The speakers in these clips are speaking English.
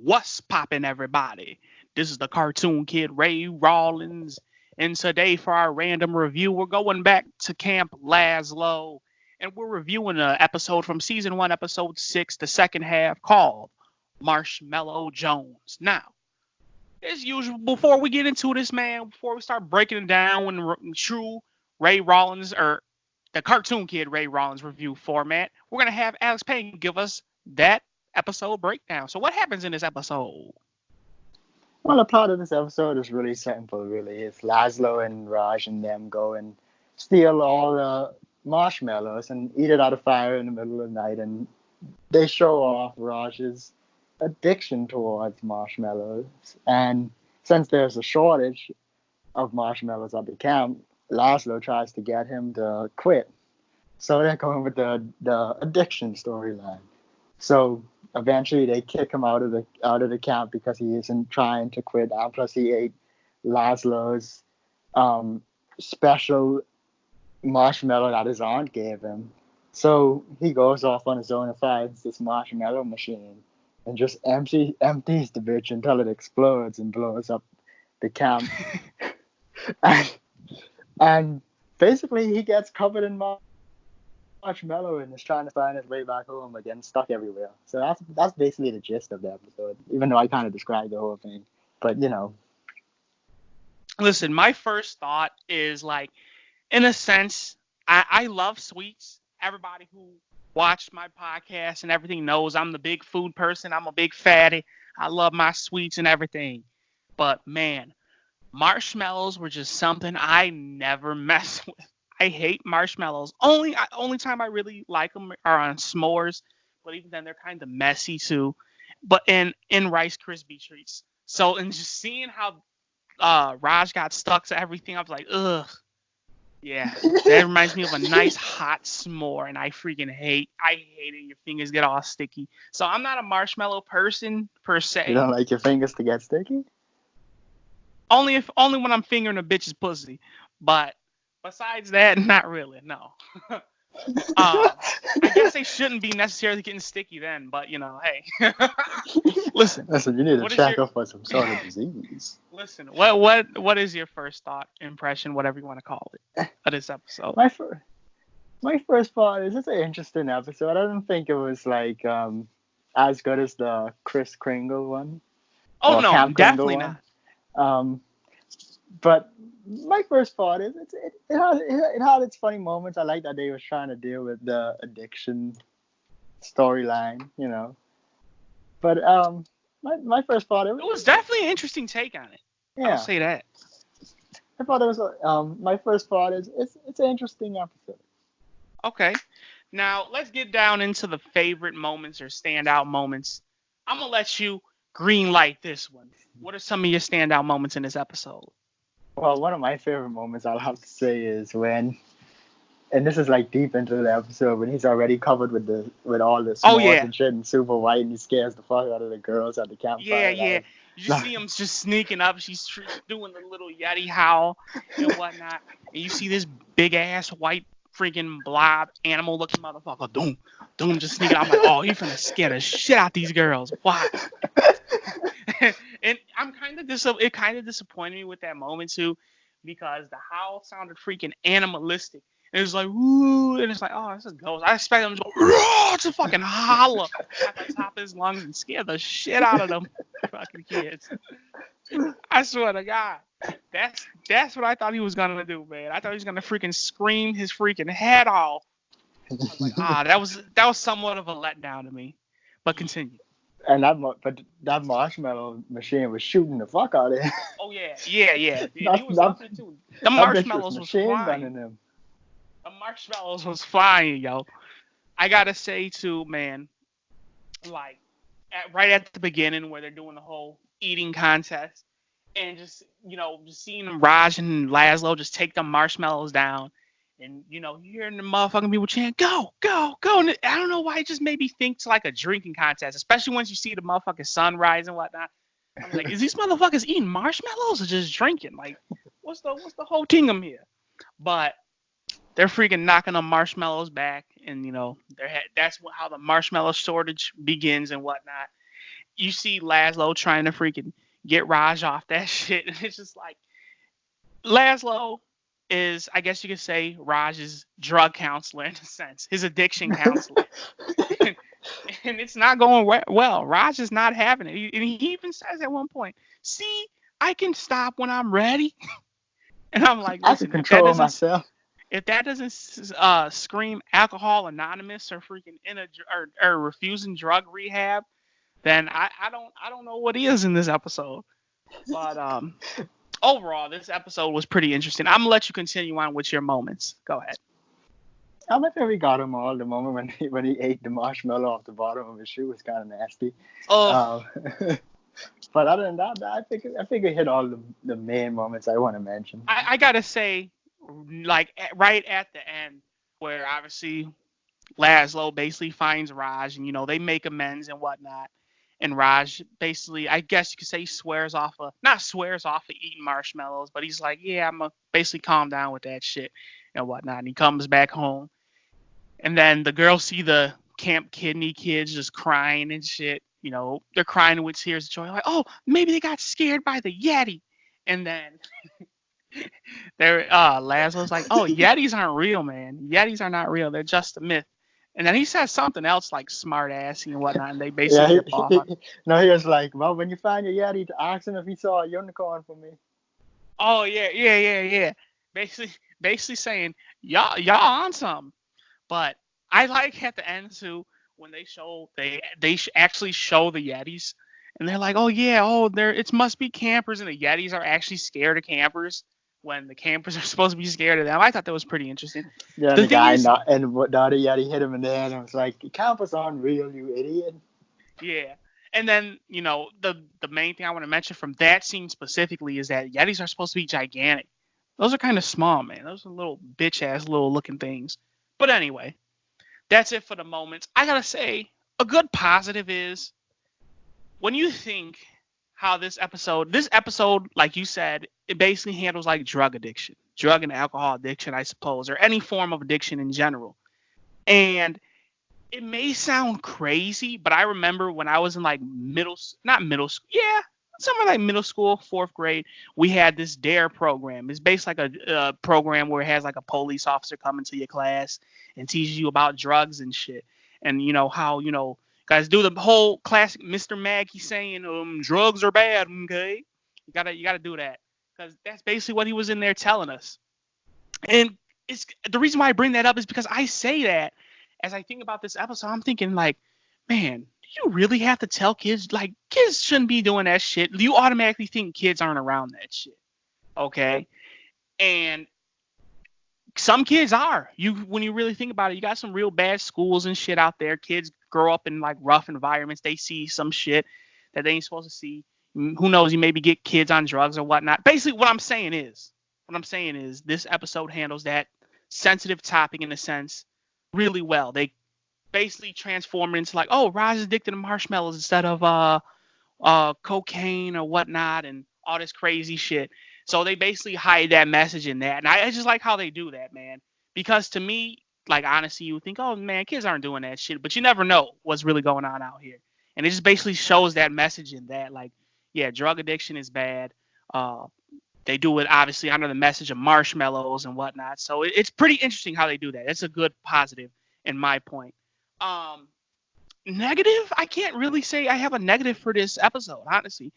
What's poppin', everybody? This is the cartoon kid Ray Rawlins, and today for our random review, we're going back to Camp Lazlo, and we're reviewing an episode from season 1, episode 6, the second half, called Marshmallow Jones. Now, as usual, before we get into this, man, before we start breaking it down in true Ray Rawlins, or the cartoon kid Ray Rawlins review format, we're going to have Alex Payne give us that episode breakdown. So what happens in this episode? Well, the plot of this episode is really simple, really. It's Laszlo and Raj and them go and steal all the marshmallows and eat it out of fire in the middle of the night. And they show off Raj's addiction towards marshmallows. And since there's a shortage of marshmallows at the camp, Laszlo tries to get him to quit. So they're going with the addiction storyline. So eventually they kick him out of the camp because he isn't trying to quit. And plus he ate Laszlo's special marshmallow that his aunt gave him. So he goes off on his own and finds this marshmallow machine and just empties the bitch until it explodes and blows up the camp. and basically he gets covered in marshmallow and is trying to find his way back home again, stuck everywhere. So that's basically the gist of the episode, even though I kind of described the whole thing. But, Listen, my first thought is like, in a sense, I love sweets. Everybody who watched my podcast and everything knows I'm the big food person. I'm a big fatty. I love my sweets and everything. But, man, marshmallows were just something I never mess with. I hate marshmallows. Only time I really like them are on s'mores, but even then they're kind of messy too. But in Rice Krispie treats. So and just seeing how Raj got stuck to everything, I was like, ugh, yeah. That reminds me of a nice hot s'more, and I hate it. Your fingers get all sticky. So I'm not a marshmallow person per se. you don't like your fingers to get sticky? Only when I'm fingering a bitch's pussy, but. Besides that, not really, no. I guess they shouldn't be necessarily getting sticky then, but hey. Listen, you need to check up for some sort of disease. Listen, what is your first thought, impression, whatever you want to call it, of this episode? My first thought is it's an interesting episode. I don't think it was like as good as the Kris Kringle one. Oh no, Camp definitely not. But my first thought is it had its funny moments. I like that they was trying to deal with the addiction storyline, But my first thought it was definitely an interesting take on it. Yeah, I'll say that. I thought it was my first thought is it's an interesting episode. Okay, now let's get down into the favorite moments or standout moments. I'm gonna let you green light this one. What are some of your standout moments in this episode? Well, one of my favorite moments I'll have to say is when, and this is like deep into the episode, when he's already covered with all the s'mores and shit and super white, and he scares the fuck out of the girls at the campfire. Yeah. You see him just sneaking up. She's doing the little Yeti howl and whatnot. And you see this big ass white freaking blob animal looking motherfucker. Doom, just sneaking up. I'm like, oh, he's finna scare the shit out these girls. Why? And it kind of disappointed me with that moment too, because the howl sounded freaking animalistic. And it was like, ooh, and it's like, oh, this is a ghost. I expect him to go, roar, to fucking holler at the top of his lungs and scare the shit out of them fucking kids. I swear to God, that's what I thought he was gonna do, man. I thought he was gonna freaking scream his freaking head off. I was like, that was somewhat of a letdown to me. But continue. And that marshmallow machine was shooting the fuck out of him. Oh yeah. He was up there too. The marshmallows was flying. The marshmallows was flying, yo. I gotta say too, man. Like, right at the beginning where they're doing the whole eating contest, and just seeing Raj and Laszlo just take the marshmallows down. And, hearing the motherfucking people chant, go, go, go. And I don't know why it just made me think to like a drinking contest, especially once you see the motherfucking sunrise and whatnot. I'm like, is these motherfuckers eating marshmallows or just drinking? Like, what's the whole tingum here? But they're freaking knocking the marshmallows back. And, that's how the marshmallow shortage begins and whatnot. you see Lazlo trying to freaking get Raj off that shit, and it's just like Lazlo is, I guess you could say, Raj's drug counselor in a sense, his addiction counselor, and, and it's not going well. Raj is not having it, and he even says at one point, "See, I can stop when I'm ready." And I'm like, I can listen, control myself. if that doesn't scream Alcohol Anonymous or freaking or refusing drug rehab, then I don't know what is in this episode. But overall, this episode was pretty interesting. I'm gonna let you continue on with your moments. Go ahead. I bet we got him all. The moment when he ate the marshmallow off the bottom of his shoe was kind of nasty. Oh, Um, but other than that, I think we hit all the main moments I want to mention. I gotta say, like right at the end, where obviously Lazlo basically finds Raj, and they make amends and whatnot. And Raj basically, I guess you could say, not swears off of eating marshmallows, but he's like, yeah, I'm gonna basically calm down with that shit and whatnot. And he comes back home, and then the girls see the Camp Kidney kids just crying and shit. They're crying with tears of joy, like, oh, maybe they got scared by the Yeti. And then Lazlo's like, oh, Yetis aren't real, man. Yetis are not real. They're just a myth. And then he says something else like smart assy and whatnot, and they basically rip off on him. No, he was like, well, when you find your Yeti, ask him if he saw a unicorn for me. Oh yeah. Basically saying y'all on something. But I like at the end too when they actually show the Yetis, and they're like, oh yeah, it must be campers, and the Yetis are actually scared of campers when the campers are supposed to be scared of them. I thought that was pretty interesting. Yeah, the guy and the other Yeti hit him in the head and was like, campers aren't real, you idiot. Yeah. And then, the main thing I want to mention from that scene specifically is that Yetis are supposed to be gigantic. Those are kind of small, man. Those are little bitch-ass little looking things. But anyway, that's it for the moments. I gotta say, a good positive is when you think how this episode, like you said, it basically handles like drug addiction, drug and alcohol addiction, I suppose, or any form of addiction in general. And it may sound crazy, but I remember when I was in like not middle school, yeah, somewhere like middle school, 4th grade, we had this DARE program. It's based like a program where it has like a police officer come into your class and teaches you about drugs and shit. And how, guys do the whole classic Mr. Mackey saying, drugs are bad, okay? You gotta do that. Because that's basically what he was in there telling us. And it's the reason why I bring that up is because I say that as I think about this episode, I'm thinking like, man, do you really have to tell kids? Like, kids shouldn't be doing that shit. You automatically think kids aren't around that shit. Okay? And some kids are. When you really think about it, you got some real bad schools and shit out there. Kids grow up in like rough environments. They see some shit that they ain't supposed to see. Who knows? You maybe get kids on drugs or whatnot. Basically, what I'm saying is this episode handles that sensitive topic in a sense really well. They basically transform it into like, oh, Raj is addicted to marshmallows instead of cocaine or whatnot and all this crazy shit. So they basically hide that message in that. And I just like how they do that, man. Because to me, like honestly, you would think, oh man, kids aren't doing that shit, but you never know what's really going on out here. And it just basically shows that message in that, like, yeah, drug addiction is bad. They do it obviously under the message of marshmallows and whatnot. So it's pretty interesting how they do that. It's a good positive in my point. Negative, I can't really say I have a negative for this episode, honestly.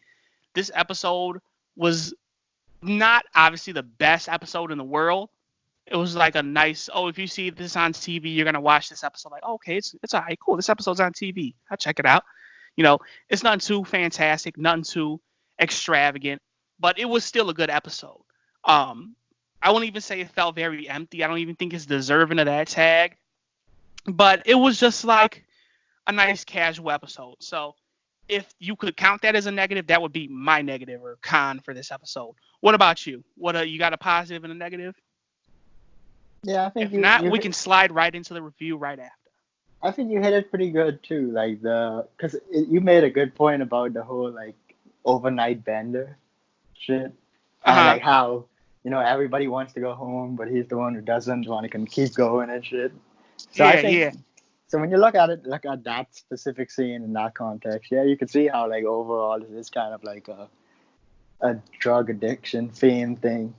This episode was not obviously the best episode in the world. It was like a nice, if you see this on TV, you're gonna watch this episode like, okay, it's all right, cool. This episode's on TV. I'll check it out. It's nothing too fantastic, nothing too extravagant, but it was still a good episode. I won't even say it felt very empty. I don't even think it's deserving of that tag. But it was just like a nice casual episode. So if you could count that as a negative, that would be my negative or con for this episode. What about you? You got a positive and a negative? Yeah, I think we can slide right into the review right after. I think you hit it pretty good too, like because you made a good point about the whole like overnight bender shit, and like how everybody wants to go home, but he's the one who doesn't want to keep going and shit. So I think So when you look at it, look at that specific scene in that context, yeah, you can see how like overall it is kind of like a drug addiction theme thing.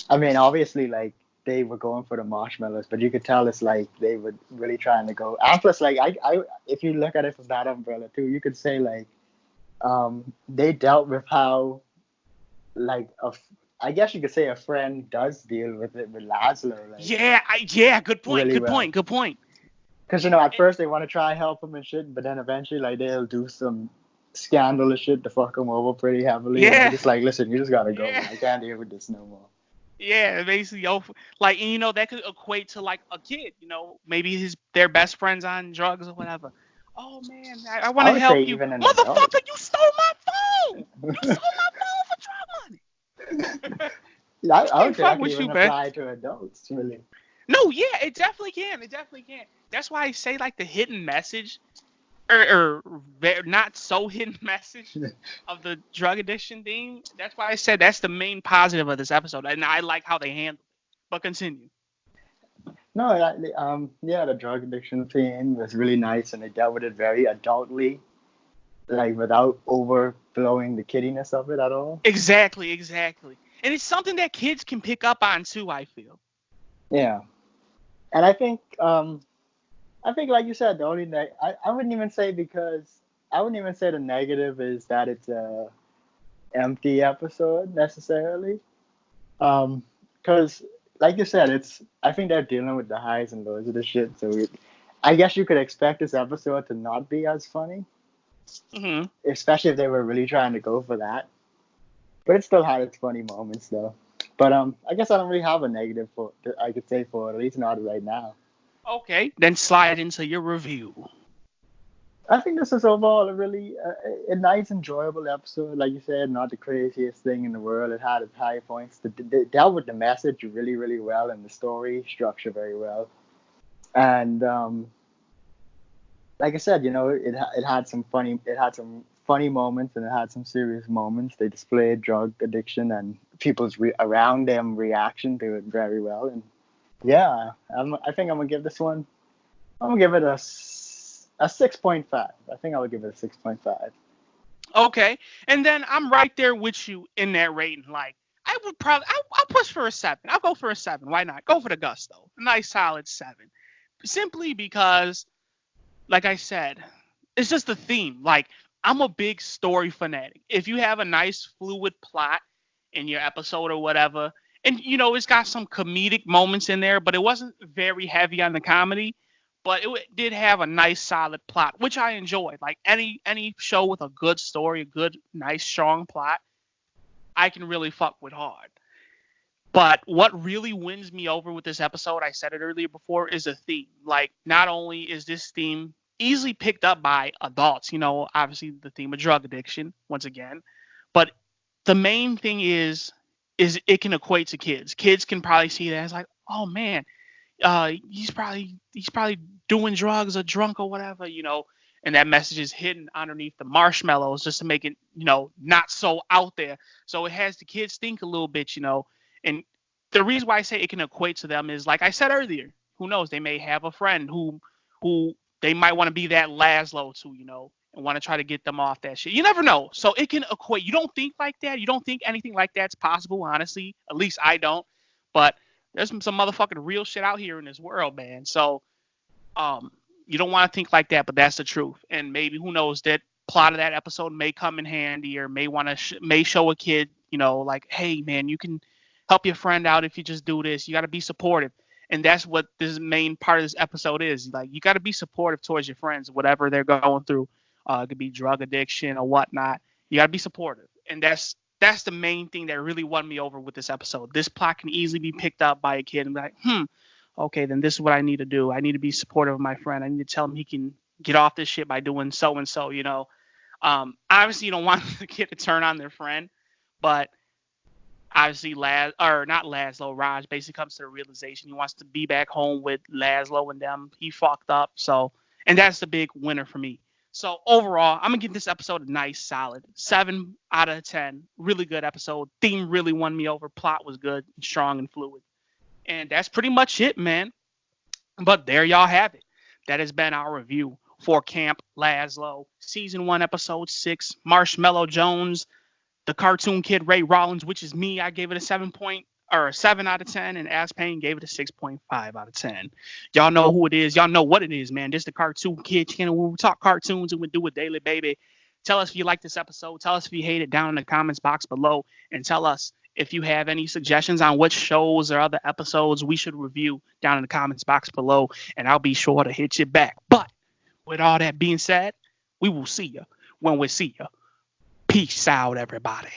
I mean, obviously, like they were going for the marshmallows, but you could tell it's like they were really trying to go. And plus, like if you look at it from that umbrella too, you could say like they dealt with how like I guess you could say a friend does deal with it with Lazlo, like Yeah, good point. really Good well. point. Good point. Because at first they want to try help him and shit, but then eventually like they'll do some scandalous shit to fuck him over pretty heavily, and they're Yeah. just like, listen, you just gotta go. Yeah. I can't deal with this no more. Yeah, basically, like, and that could equate to like a kid, maybe their best friends on drugs or whatever. Oh man, I want I to would say help you, even an adult. motherfucker! You stole my phone. You stole my phone for drug money. I Can't would say fuck that could with you, even man. apply to adults, really. No, yeah, it definitely can. It definitely can. That's why I say like the hidden message, or not so hidden message of the drug addiction theme. That's why I said that's the main positive of this episode, and I like how they handle it. But continue. No, yeah, the drug addiction theme was really nice, and they dealt with it very adultly, like without overblowing the kiddiness of it at all. Exactly, exactly. And it's something that kids can pick up on too, I feel. Yeah, and I think like you said, the only I wouldn't even say I wouldn't even say the negative is that it's a empty episode necessarily. Because like you said, I think they're dealing with the highs and lows of the shit. So I guess you could expect this episode to not be as funny, Hmm. especially if they were really trying to go for that. But it still had its funny moments though. But I guess I don't really have a negative for I could say for it, at least not right now. Okay, then slide into your review. I think this is overall a really a nice, enjoyable episode. Like you said, not the craziest thing in the world. It had its high points. They dealt with the message really, really well, and the story structure very well. And like I said, it had some funny moments, and it had some serious moments. They displayed drug addiction and people's around them reaction to it very well. And yeah, I think I'm gonna give this one. I'm gonna give it a 6.5. I think I would give it a 6.5. Okay, and then I'm right there with you in that rating. Like, I would probably, I'll push for a 7. I'll go for a 7. Why not? Go for the gusto. A nice solid 7. Simply because, like I said, it's just the theme. Like, I'm a big story fanatic. If you have a nice fluid plot in your episode or whatever, and it's got some comedic moments in there, but it wasn't very heavy on the comedy. But it did have a nice solid plot, which I enjoyed. Like any show with a good story, a good, nice, strong plot, I can really fuck with hard. But what really wins me over with this episode, I said it earlier before, is a theme. Like, not only is this theme easily picked up by adults, obviously the theme of drug addiction, once again, but the main thing is it can equate to kids. Kids can probably see that as like, oh man, he's probably doing drugs or drunk or whatever, and that message is hidden underneath the marshmallows just to make it, not so out there. So it has the kids think a little bit, and the reason why I say it can equate to them is, like I said earlier, who knows? They may have a friend who they might want to be that Lazlo to, and want to try to get them off that shit. You never know. So it can equate. You don't think like that. You don't think anything like that's possible, honestly. At least I don't. But there's some motherfucking real shit out here in this world, man. So um, you don't want to think like that, but that's the truth. And maybe, who knows, that plot of that episode may come in handy, or may want to may show a kid, like, hey man, you can help your friend out if you just do this. You got to be supportive. And that's what this main part of this episode is. Like, you got to be supportive towards your friends, whatever they're going through. It could be drug addiction or whatnot. You got to be supportive. And that's the main thing that really won me over with this episode. This plot can easily be picked up by a kid and be like, okay, then this is what I need to do. I need to be supportive of my friend. I need to tell him he can get off this shit by doing so and so, Obviously, you don't want the kid to turn on their friend, but obviously not Lazlo, Raj basically comes to the realization he wants to be back home with Lazlo and them. He fucked up. So, and that's the big winner for me. So overall, I'm gonna give this episode a nice solid 7 out of 10. Really good episode. Theme really won me over. Plot was good, strong, and fluid. And that's pretty much it, man. But there y'all have it. that has been our review for Camp Lazlo, Season 1, Episode 6, Marshmallow Jones, the cartoon kid Ray Rawlins, which is me. I gave it a 7 out of 10, and Ass Payne gave it a 6.5 out of 10. Y'all know who it is. Y'all know what it is, man. This is the Cartoon Kid channel where we talk cartoons and we do it daily, baby. Tell us if you like this episode. Tell us if you hate it down in the comments box below, and tell us if you have any suggestions on which shows or other episodes we should review down in the comments box below, and I'll be sure to hit you back. But with all that being said, we will see you when we see you. Peace out, everybody.